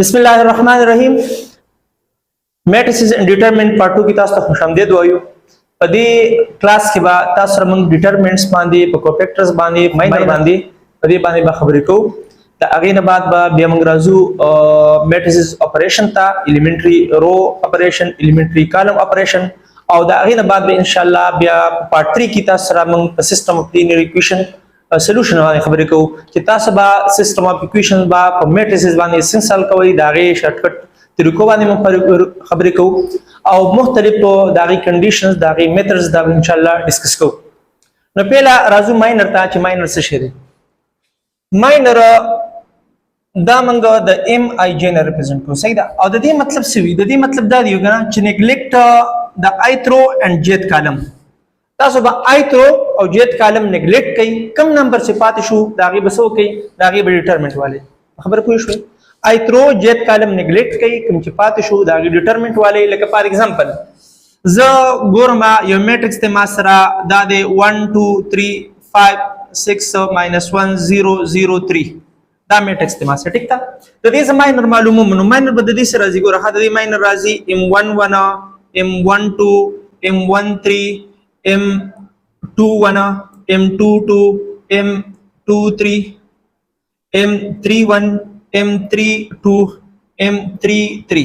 बिस्मिल्लाहिर्रहमानिर्रहीम Matrices and Determinant part 2 की तास तक खुशामदीद वायु पदी क्लास के बाद तास रमंग determinants बांधी cofactors बांधी minor बांधी पदी बांधी बखबरी को ता आगे न बात बा बियमंग राजू matrices operation ता elementary row operation elementary column operation और दा आगे न बात बा इंशाल्लाह बिया part 3 की तास रमंग system of linear equation solution वाले खबरी को कि तास बा system of equation बा matrices बांधी सिंसल कवई दागे शॉर्टकट तरीकों बारे में खबरें को और मुख्तलिफ तो दागी कंडीशंस दागी मेथड्स दागी इंशाल्लाह डिस्कस को न पहला राजू माइनर था कि माइनर से शेरे माइनर दा मंग द एम आई जे ने रिप्रेजेंट को सही दा और दी मतलब सिवी दी मतलब दा दियो ना कि neglect the ith row and jth column तासो बा ith row और jth कॉलम नेग्लेक्ट कई कम नंबर से पातिशु दागी बसो कई दागी डिटरमिनेंट वाले खबर पूछ हुई ith row jth column neglect कई कम चिपात शो दागी determinant वाले लेके फॉर एग्जांपल ज गोरमा यो मैट्रिक्स ते मासरा दादे 1 2 3 5 6 -1 0 0 3 दा मैट्रिक्स ते मासरा ठीक था तो दिस माइनर मालूम मनो माइनर बददी से राजी गोरा हादे माइनर राजी m11 m12 m13 m21 m22 m23 m31 M32 M33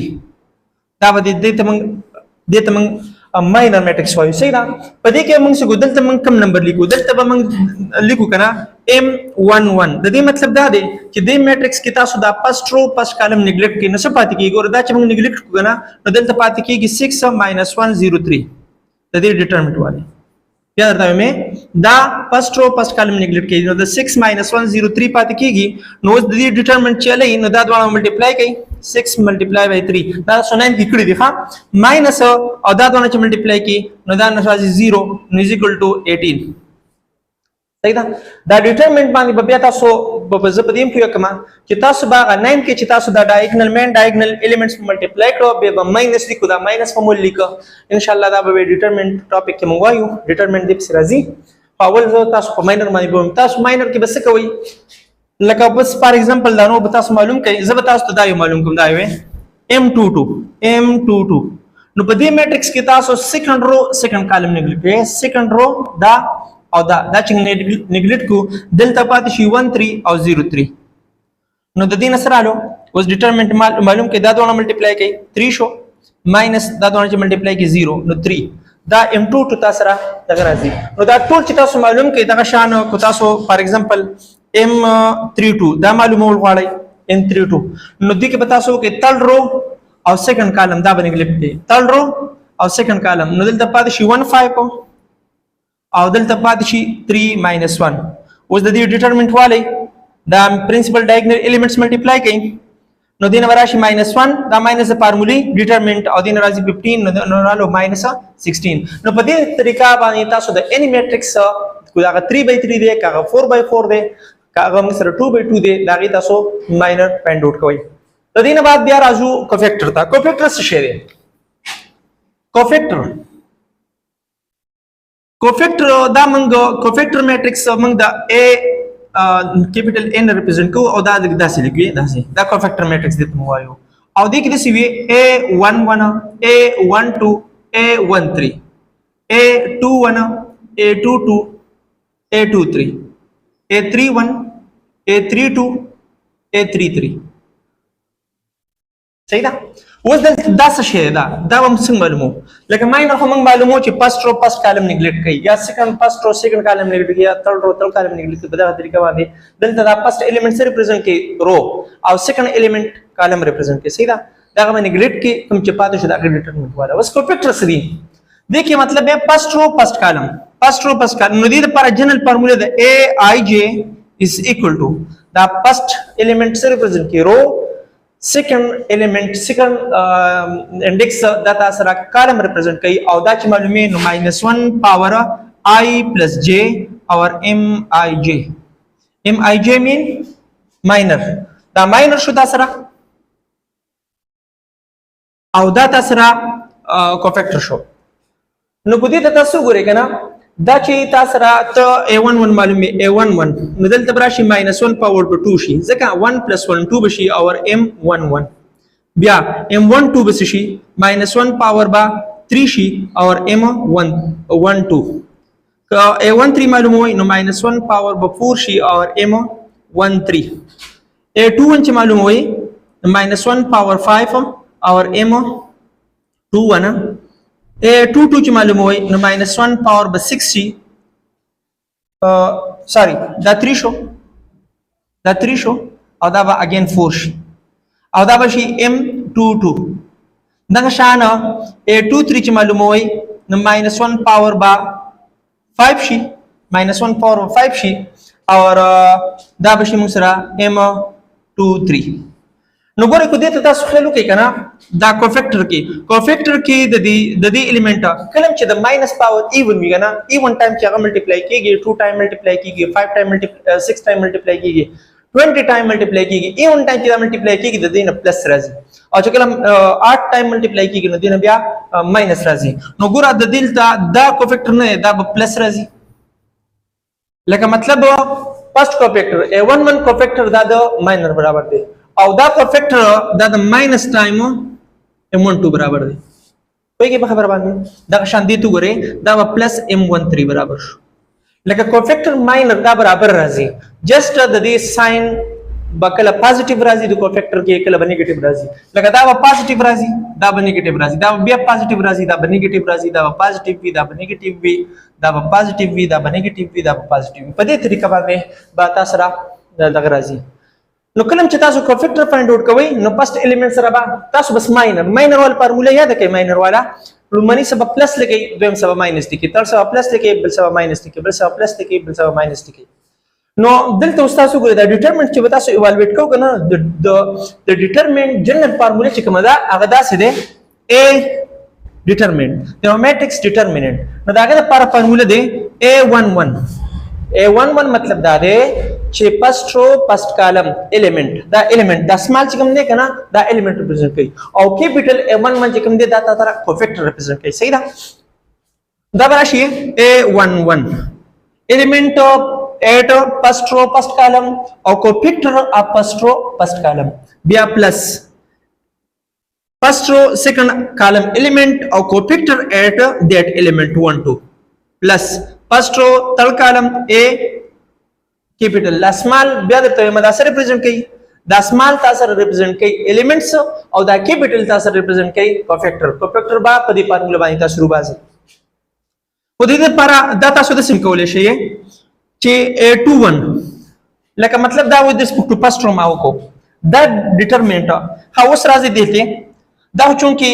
दावत दे तमंग माइनर मैट्रिक्स वायु सही ना पदे के मंग से गुदल तमंग कम नंबर लिखो दल तब मंग लिखो कना M11 दे मतलब दा दे कि दे मैट्रिक्स की तासु दा first row first column neglect की न सपाती की और दा चमंग नेग्लेक्ट को कना दल तपाती की 6 -103 दे डिटरमिनेंट वाले याद रखता में दा first row first column neglect की नो द 6 -103 पाती कीगी नो द डिटरमिनेंट चले नो दा द्वारा मल्टीप्लाई की 6 × 3 दा सो 9 इकड़ी दिखा माइनस और दा द्वारा मल्टीप्लाई की नो दा नसाजी 0 इज इक्वल टू 18 सही था दा डिटरमिनेंट बांगी बबियाता सो बजपदीम कियो कमा चिता सुबा 9 के चिता सुदा diagonal main diagonal elements multiply करो बे माइनस लिखो दा माइनस फॉर्मूला लिखो इंशाल्लाह दा बे डिटरमिनेंट टॉपिक के मंगवायो डिटरमिनेंट दिप सिराजी पावल जो तास माइनर मानी बोम तास माइनर के बस कोई लका बस फॉर एग्जांपल दानो बतास मालूम कई जब तास तो दायो मालूम कम दायो m22 नो बदी मैट्रिक्स के तास सेकंड रो सेकंड कॉलम निकल के सेकंड रो दा और दा चिंग नेग्लेक्ट को डेल्टा पाती 13 और 03 नो ददी नसरालो उस डिटरमिनेंट मालूम के दा दोनों मल्टीप्लाई की 3 शो माइनस दा दोनों मल्टीप्लाई की 0 नो 3 दा m22 तासरा दगराजी नो दा टोल चिता सो मालूम के दा शान को तासो फॉर एग्जांपल m32 दा मालूम होल वाले m32 नो दी के बतासो के थर्ड रो और सेकंड कॉलम दा नेग्लेक्ट के थर्ड रो और सेकंड कॉलम नो डेल्टा पाती 15 को और डेल्टा पाती 3 -1 उस द डिटरमिनेंट वाले द प्रिंसिपल डायगोनल एलिमेंट्स मल्टीप्लाई कई नो दिन वराशी -1 द माइनस फार्मूली डिटरमिनेंट और दिन राशि 15 नो नालो -16 नो पदे तरीका बानी तासो द एनी मैट्रिक्स कुदा 3/3 दे का 4/4 दे का हम सर 2/2 दे लागी तासो माइनर फाइंड आउट कोई तो दिन बाद बिया राजू कोफैक्टर था कोफैक्टर से शेयर कोफैक्टर दा मंग कोफैक्टर मैट्रिक्स मंग दा ए कैपिटल N रिप्रेजेंट को और दा से लिखिए दा कोफैक्टर मैट्रिक्स देत मोयो और देख this way A11 A12 A13 A21 A22 A23 A31 A32 A33 सही था उस दा से शेयर दा हम संग मालूमो लेकिन माइनर हम मालूमो कि first row first column neglect कई या second first row second column neglect किया third row third column neglect बता तरीका बात है डेल्टा दा फर्स्ट एलिमेंट से रिप्रेजेंट के रो और सेकंड एलिमेंट कॉलम रिप्रेजेंट के सही था दा हम नेग्लेक्ट के तुम चिपाते शुदा के डिटरमिनेंट वाला बस कोफैक्टर से दी देखिए मतलब है फर्स्ट रो फर्स्ट कॉलम नदी पर जनरल फार्मूला द aij इज इक्वल टू द फर्स्ट एलिमेंट से रिप्रेजेंट के row second element second index data sara column represent kai और दाच मालूम है नो -1 पावर I plus j और mij mean minor दा minor शुदा सरा और data सरा cofactor शो नो बुद्धि तथा सुगुरे के ना Daci tasra to a11 malume a11 nudal tabrashi -1 power to 2 shi zaka 1 + 1 2 bashi our m11 بیا m12 بس شي -1 پاور با 3 شي او m12 که a13 معلومه وي نو -1 پاور به 4 شي او m13 a21 چې معلومه وي -1 پاور 5 او m21 a22 چې معلومه وي نو -1 پاور به 6 شي سوري دا 3 شو او دا به اگین 4 شي او دا به شي m22 دغه شان a23 چې معلومه وي نو -1 پاور به 5 شي -1 پاور به 5 شي او دا به شي موږ سره m23 نو ګوره کو دې ته تاسو خیال وکړئ کنه دا کوفیکټر کې د دې الیمنٹ کلم چې د ماینس پاور ایون وی کنه ایون ټایم چې هغه ملټیپلای کیږي 2 ټایم ملټیپلای کیږي 5 ټایم 6 ټایم ملټیپلای کیږي 20 ټایم ملټیپلای کیږي ایون ټایم چې دا ملټیپلای کیږي د دې نه پلس راځي او چې کلم 8 ټایم ملټیپلای کیږي نو دې نه بیا ماینس راځي نو ګوره د دلته دا کوفیکټر نه دا به پلس راځي لکه مطلب فرست کوفیکټر a11 کوفیکټر دا د ماینر برابر دی او دا کوفیکټر دا د ماینس ټایم m12 برابر دی وایي په خبر باندې دا شان دي تو غره دا پلس m13 برابر شو لکه کوفیکټر ماینر دا برابر راځي جست د دې ساين بکله پازیټیو راځي د کوفیکټر کې کله نیگیټیو راځي لکه دا پازیټیو راځي دا نیگیټیو راځي دا بیا پازیټیو راځي دا نیگیټیو راځي دا پازیټیو وي دا نیگیټیو وي دا پازیټیو وي دا نیگیټیو وي دا پازیټیو په دې طریقه باندې با تاسو را دغه راځي نو کلم چې تاسو کوفیکټر فایند آوټ کوئ نو فرست الیمنٹ سره به تاسو بس ماینر ول فارموله یاد کړئ ماینر والا لومړنی سبب پلس لګئ دویم سبب ماینس لیکئ تر سبب پلس لیکئ بل سبب ماینس لیکئ بل سبب پلس لیکئ بل سبب ماینس لیکئ نو دلته تاسو ګورئ دا ډیټرمنټ چې تاسو ایوالویټ کوئ کنه د ډیټرمنټ جنرال فارموله چې کومه ده هغه داسې ده a ډیټرمنټ د میټرکس ډیټرمیننٹ نو داګه لپاره فارموله ده a11 مطلب دا ده چې فرست رو فرست کالم الیمنٹ دا سمال چې کوم دی کنه دا الیمنٹ ریپرزینټ کوي او کیپیټل a11 چې کوم دی دا تاسو کوفیکټر ریپرزینټ کوي صحیح ده دا راشي a11 element of at first row first column or cofactor of first row first column bia plus first row second column element or cofactor at that element 1 2 plus first row third column a capital la small bia د ته مدا سره ریپرزینټ کوي دا small تاسو ریپرزینټ کوي elements او دا capital تاسو ریپرزینټ کوي cofactor با په دې فارموله باندې تاسو روباسي په دې لپاره دا تاسو د سم کولای شئ چې a21 لکه مطلب دا و د سپورټ فرست رو ما وکړو دا ډیټرمنټ ها اوس راځي دته دا چونکی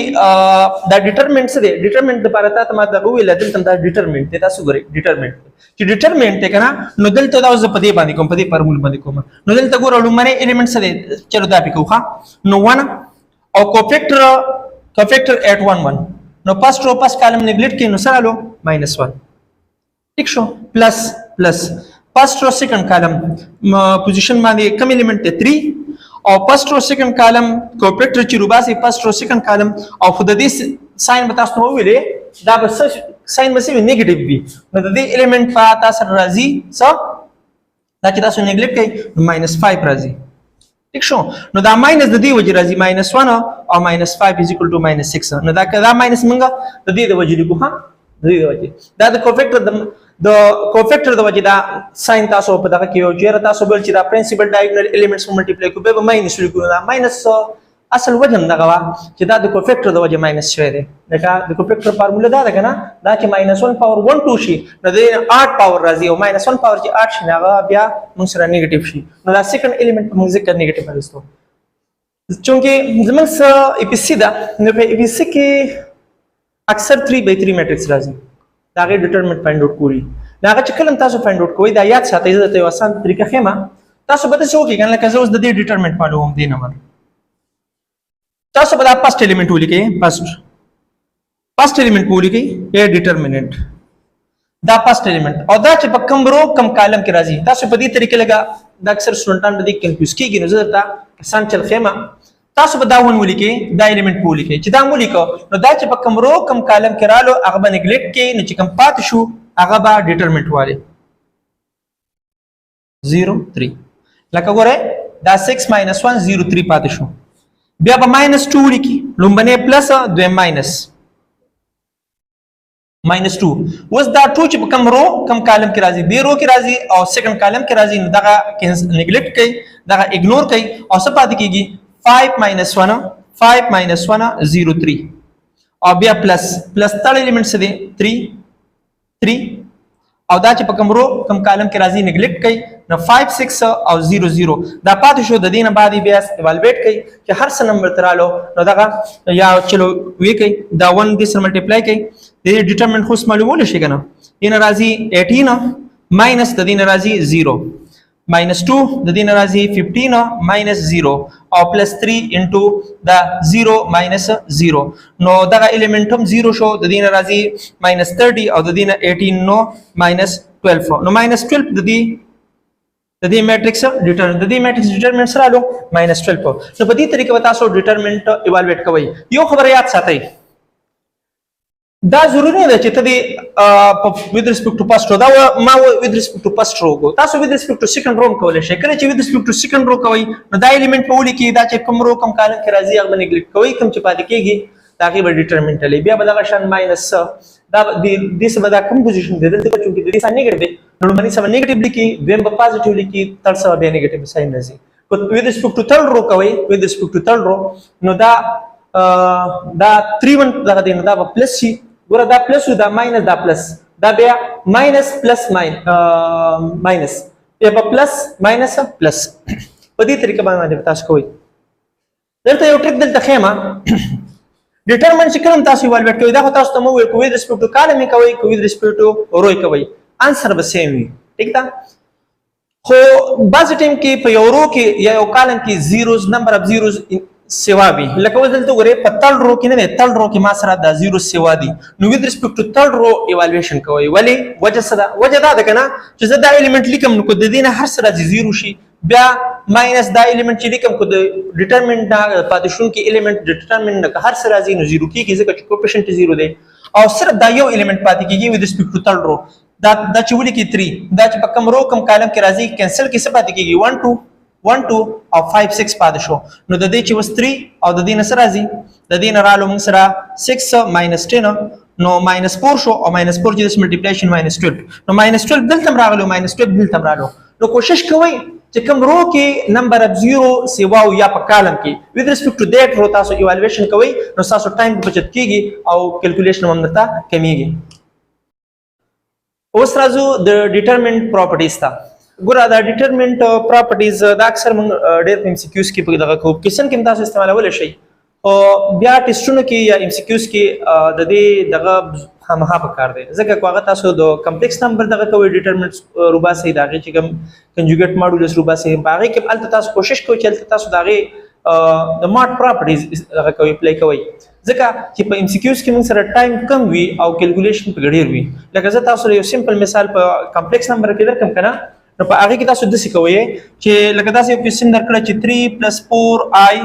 دا ډیټرمنټ څه دی ډیټرمنټ د لپاره تاسو ما دا ویل دلته دا ډیټرمنټ ته تاسو ګورئ ډیټرمنټ چې ډیټرمنټ ته کنه نو دلته دا اوس په دې باندې کوم په دې فارمول باندې کوم نو دلته ګورئ لومړی الیمنٹ څه دی چلو دا پکې وخا نو 1 او کوفیکټر at 1 1 نو فرست رو فرست کالم نیگلیکټ کړي نو سره لو -1 ٹھیک شو پلس فرست رو سیکنڈ کالم پوزیشن باندې کم الیمنٹ ته 3 او فرست رو سیکنڈ کالم کوفیکټر چې روباسي فرست رو سیکنڈ کالم او خود دې ساين به تاسو ویلې دا به ساين به سي نیگیټیو وي نو د دې الیمنٹ په تاسو راځي څه دا چې تاسو نیگلیکټ کړئ -5 راځي ٹھیک شو نو دا ماینس د دې وجه راځي -1 او -5 -6 نو دا کدا ماینس منګه د دې د وجه لیکو ها د دې وجه دا د کوفیکټر د وجه دا ساين تاسو په دغه کې یو چیرې تاسو بل چې دا پرنسپل ډایګونل الیمنټس ملټیپلای کوو به ماینس لیکو دا ماینس اصل وجه دغه وا چې دا د کوفیکټر د وجه ماینس شوی دی دا د کوفیکټر فارموله دا ده کنه دا چې -1 پاور 1 2 شي نو د 8 پاور راځي او -1 پاور چې 8 شي هغه بیا موږ سره نیگیټیو شي نو دا سیکنډ الیمنٹ موږ ذکر نیگیټیو راځو چونکه زموږ ای پی سی دا نو په ای پی سی کې اکثر 3/3 میټرکس راځي دا غي ډیټرمنټ فایند آوټ کوي دا چې کلم تاسو فایند آوټ کوئ دا یاد ساتئ زه ته یو آسان طریقه خېما تاسو به څه وکړئ کنه لکه زه اوس د دې ډیټرمنټ معلوم دی نمبر تاسو به دا فرست الیمنٹ ولیکئ فرست الیمنٹ ولیکئ اے ډیټرمیننٹ دا فرست الیمنٹ او دا چې په کم رو کم کالم کې راځي تاسو په دې طریقې لګا دا اکثر سټوډنټان به دې کنفیوز کیږي نو زه دا آسان چل خېما تاسو به دا ون ولیکئ دا الیمنٹ ولیکئ چې دا ولیکو نو دا چې په کم رو کم کالم کې رالو هغه به نیگلیکټ کړي نو چې کم پات شو هغه به ډیټرمنټ والے 0 3 لکه ګوره دا 6 - 1 0 3 پات شو بیا به -2 لیکي لومبنه پلس دویم ماینس 2 اوس دا 2 چې په کم رو کم کالم کې راځي دی رو کې راځي او سیکنډ کالم کې راځي نو دغه نیګلیکټ کوي دغه اګنور کوي او څه پاتې کیږي 5 - 1 0 3 او بیا پلس تړ الیمنٹ څه دی 3 او دا چې په کم رو کم کالم کې راځي نیګلیکټ کوي نو 5 6 او 0 0 دا پاتې شو د دې نه بعد بیا ایوالویټ کوي چې هر څه نمبر ترالو نو دغه یا چلو وی کوي دا 1 دې سره ملټیپلای کوي د ډیټرمنټ خو معلومول شي کنه دین راځي 18 ماینس د دین راځي 0 -2 د دین راځي 15 -0 او +3 انټو دا 0 -0 نو دغه الیمنٹ هم 0 شو د دین راځي -30 او د دین 18 نو -12 نو -12 د دې میټرکس ډیټرمنټ د دې میټرکس ډیټرمنټ سره له -12 نو په دې طریقه به تاسو ډیټرمنټ ایوالویټ کوئ یو خبره یاد ساتئ دا ضروري نه چې ته دې with respect to first row دا ما with respect to first row کو تاسو with respect to second row کولای شئ کله چې with respect to second row کوي نو دا الیمنٹ په ولي کې دا چې کوم رو کم کالم کې راځي هغه نیګلیکټ کوي کوم چې پاتې کېږي دا کې به ډیټرمنټ لې بیا به دا شان ماینس دا دې څه به دا کوم پوزیشن دی دلته چې دې څه نیګیټیو نو باندې څه نیګیټیو لیکي دیم په پوزټیو لیکي تر څه به نیګیټیو ساين راځي with respect to third row کوي with respect to third row نو دا 3 1 دا دې نو دا پلس شي ګوره دا پلس دا ماینس دا پلس دا بیا ماینس پلس ماینس یا په پلس ماینس پلس په دې طریقه باندې تاسو کوئ دلته یو ټریک دلته خېما ډیټرمنټ چې کوم تاسو ایوالویټ کوئ دا تاسو ته مو ویل کوئ with respect to کالم کوي کوئ with respect to رو کوي انسر به سیم وي ٹھیک ده خو بعض ټیم کې په یو رو کې یا یو کالم کې زیروز نمبر اف زیروز سیوا وي لکه دلته ګورئ په تل رو کې نه تل رو کې ما سره د زیرو سیوا دي نو with respect to third row evaluation کوي ولی وجه څه ده وجه دا ده کنه چې زه دا الیمنٹ لیکم نو کو د دې نه هر سره زیرو شي بیا ماینس دا الیمنٹ چې لیکم کو د ډیټرمنټ دا پاتې شون کې الیمنٹ ډیټرمنټ نه هر سره زیرو زیرو کیږي ځکه چې کوفیشنت زیرو دی او صرف دا یو الیمنٹ پاتې کیږي with respect to third row دا چې ولي کې 3 دا چې په کم رو کم کالم کې راځي کینسل کې څه پاتې کیږي 1 2 او 5 6 پاتې شو نو د دې چې وس 3 او د دې نه سره راځي د دې نه رالو موږ سره 6 - 10 نو -4 شو او -4 چې د ملټیپلیکیشن -12 نو -12 دلته راغلو -12 دلته راغلو نو کوشش کوئ چې کوم رو کې نمبر اف 0 سیوا او یا په کالم کې with respect to that رو تاسو ایوالویشن کوئ نو تاسو ټایم بچت کیږي او کیلکولیشن هم نتا کمیږي اوس راځو د ډیټرمنټ پراپرټیز ته ګوره دا ډیټرمنټ پراپرټیز دا اکثر موږ ډېر ام سی کیوز کې په دغه کو کیسن کې تاسو استعمالول شي او بیا ټیسټونو کې یا ام سی کیوز کې د دې دغه همها پکار دی ځکه کو هغه تاسو د کمپلیکس نمبر دغه کوي ډیټرمنټ روبا سي دغه چې کوم کنجوګیټ ماډولس روبا سي باغې کې الته تاسو کوشش کوئ چې تاسو دغه د ماډ پراپرټیز دغه کوي پلی کوي ځکه چې په ام سی کیوز کې موږ سره ټایم کم وي او کیلکولیشن په ډېر وي لکه زه تاسو یو سمپل مثال په کمپلیکس نمبر کې درکم کنه نو په هغه کې تاسو د څه کوی چې لکه تاسو یو کوېسچن درکړه چې 3 + 4i *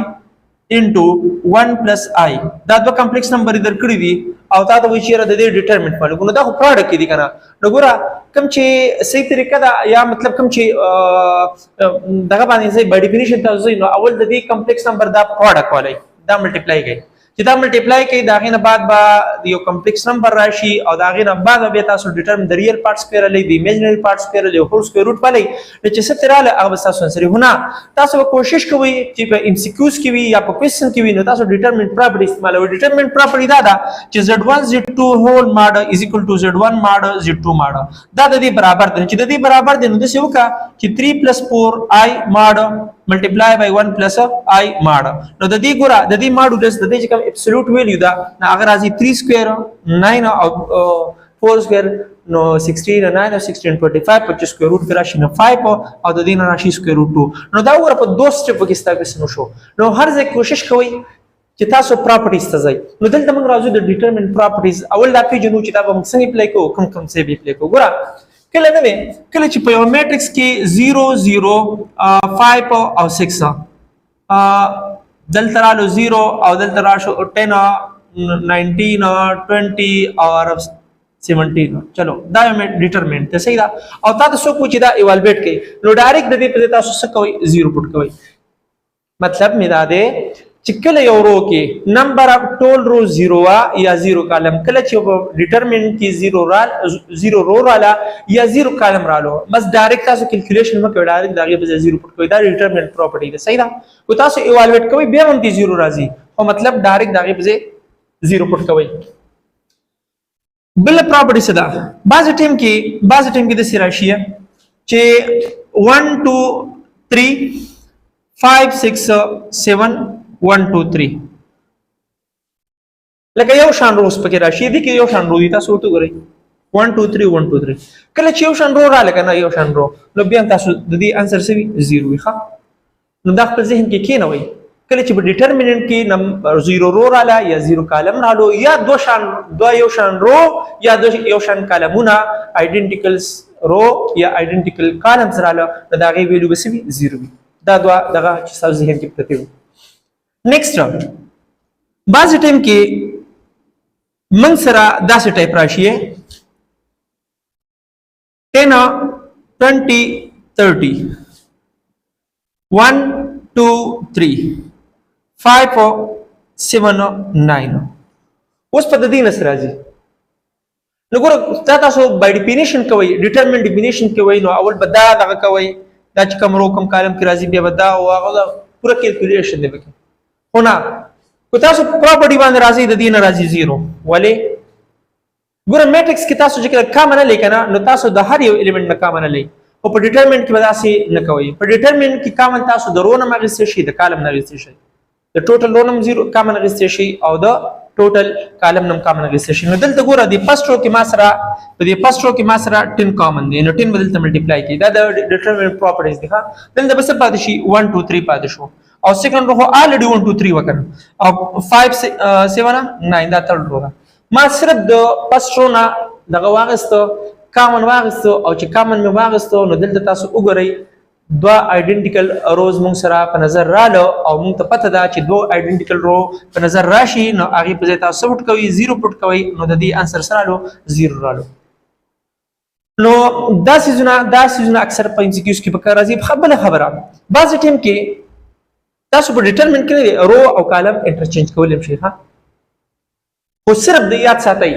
1 + i دا دوه کمپلیکس نمبر درکړي دي او تاسو وایي چې د دې ډیټرمنټ معلومه نو دا خو پروډکټ دی کنه نو ګوره کوم چې صحیح طریقه دا یا مطلب کوم چې دغه باندې صحیح باي ډیفینیشن تاسو نو اول د دې کمپلیکس نمبر دا پروډکټ ولای دا ملټیپلای کوي چې دا ملټیپلای کوي دا غینه بعد با یو کمپلیکس نمبر راشي او دا غینه بعد به تاسو ډیټرمن د ریل پارټس پیرل دی ایمیجنری پارټس پیرل او هول سکوير روټ پلي چې څه تراله هغه تاسو سره هونه تاسو کوشش کوئ چې په ام سی کیوز کې وي یا په کوېسچن کې وي نو تاسو ډیټرمنټ پراپرټی استعمالوي ډیټرمنټ پراپرټی دا ده چې z1 z2 هول ماډ از ایکوال ټو z1 ماډ z2 ماډ دا د دې برابر دی چې د دې برابر دی نو د څه وکړه چې 3 + 4i ماډ multiply by 1 plus I mod نو د دې ګوره د دې ماډولس د دې کوم ابسولوټ ویلیو دا اگر راځي 3 سکوير 9 او 4 سکوير نو 16 9 او 16 25 25 سکوير روټ راشي نو 5 او د دې نه راشي سکوير روټ 2 نو دا ور په دوه سټپ کې ستاسو نو شو نو هر ځای کوشش کوئ چې تاسو پراپرټیز ته ځئ نو دلته موږ راځو د ډیټرمنټ پراپرټیز اول دا پیژنو چې تاسو موږ څنګه اپلای کوو کوم څه به اپلای کوو ګوره کله نه کله چې په یو میټرکس کې 0 0 5 او 6 دلته رالو 0 او دلته راشو 10 19 20 اور 17 چلو دا ډیټرمنټ ته صحیح دا او تاسو کو چې دا ایوالویټ کړئ نو ډایرکټ د دې په تاسو څه کوئ 0 پټ کوئ مطلب می دا ده چې کله یو رو کې نمبر اف ټول رو 0 وا یا 0 کالم، کله چې ډیټرمنټ کې 0 رو رااله یا 0 کالم رالو، بس ډایرکټ تاسو کیلکولیشن مکو، ډایرکټ دغه په 0 پټ کوئ. دا ډیټرمنټ پراپرټی ده، صحیح ده. کو تاسو ایوالویټ کوئ بیا هم 0 راځي، او مطلب ډایرکټ دغه په 0 پټ کوئ. بل پراپرټی څه ده؟ بعض ټیم کې د راشي چې 1 2 3 5 6 7 1 2 3 لکه یو شان روز پکې راشي، دي کې یو شان رو دي، تاسو ورته ګورئ 1 2 3 1 2 3. کله چې یو شان رو را لګنه یو شان رو، نو بیا تاسو د دې انسر څه وي 0 وي. ښه، نو دا خپل ذهن کې کېنوئ. کله چې په ډیټرمیننټ کې 0 رو رااله یا 0 کالم رالو یا یو شان رو یا یو شان کالمونه آیډنټیکلز رو یا آیډنټیکل کالمز رااله، دا غي ویلو به څه وي 0 وي. دا دغه چې تاسو ذهن کې پرته وي. نیکسټ، بعض ټایم کې من سره داسې ټایپ راشي 10 20 30 1 2 3 5 7 9. اوس په دې نس راځي. نو ګوره تاسو بای ډیفینیشن کوئ، ډیټرمنټ ډیفینیشن کوئ، نو اول به دا دغه کوئ، دا چې کوم رو کوم کالم کې راځي، بیا به دا او هغه پوره کیلکولیشن دی وکړي. خو نه، کو تاسو پراپرټی باندې راځي د دې نه راځي 0. ولې؟ ګوره میټرکس کې تاسو چې کامن نه لیکنه، نو تاسو د هر یو الیمنٹ نه کامن لې، او په ډیټرمنټ کې به داسې نه کوئ. په ډیټرمنټ کې کامن تاسو د رو نه اخیستل شي، د کالم نه اخیستل شي، د ټوټل رو نه 0 کامن اخیستل شي، او د ټوټل کالم نه کامن اخیستل شي. نو دلته ګوره د فرست رو کې ما سره په دې فرست رو کې ما سره 10 کامن دی، نو 10 بدلته ملټیپلای کی. دا د ډیټرمنټ پراپرټیز دي. ها، دلته بس پاتې شي 1 2 3 پاتې شو، او سیکنډ رو الریډي 1 2 3 وکړ، او 5 7 9 دا تھرد رو. ما صرف د فرست رو نه دغه واغستو، کامن واغستو، او چې کامن مې واغستو، نو دلته تاسو وګورئ دوه آیډنټیکل روز مونږ سره په نظر رااله، او مونږ ته پته ده چې دوه آیډنټیکل رو په نظر راشي، نو هغه په ځای تاسو پټ کوئ 0 پټ کوئ، نو د دې انسر سره رالو 0 رالو. نو دا سيزونه اکثر په ام سی کیوز کې په کار راځي. بل خبره، بعض ټیم کې تاسو په ډیټرمنټ کې رو او کالم انټرچینج کولای شئ. ها، خو صرف د یاد ساتئ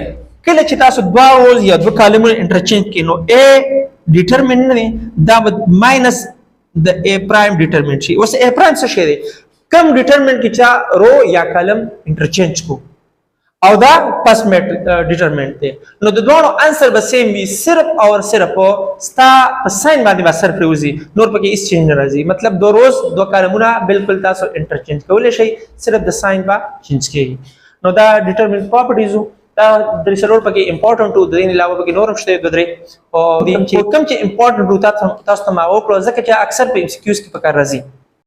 کله چې تاسو دوه روز یا دوه کالمونه انټرچینج کړئ، نو ا ډیټرمنټ نه دا به ماینس د ا پرایم ډیټرمنټ شي. اوس ا پرایم څه شی دی؟ کم ډیټرمنټ کې چې رو یا کالم انټرچینج کو، او دا پس ډیټرمنټ دی، نو د دوه انسر به سیم وي، صرف او صرف ستا په ساين باندې به سر پروزي، نور پکې هیڅ چینج نه راځي. مطلب دوه روز دوه کالمونه بالکل تاسو انټرچینج کولای شئ، صرف د ساين به چینج کیږي. نو دا ډیټرمنټ پراپرټیز دا درې څلور پکې امپورټنټ وو، د دې علاوه پکې نورم شته د درې، او کوم چې امپورټنټ وو تاسو ته ما وکړو ځکه چې اکثر په ام سی کیوز کې پکار راځي.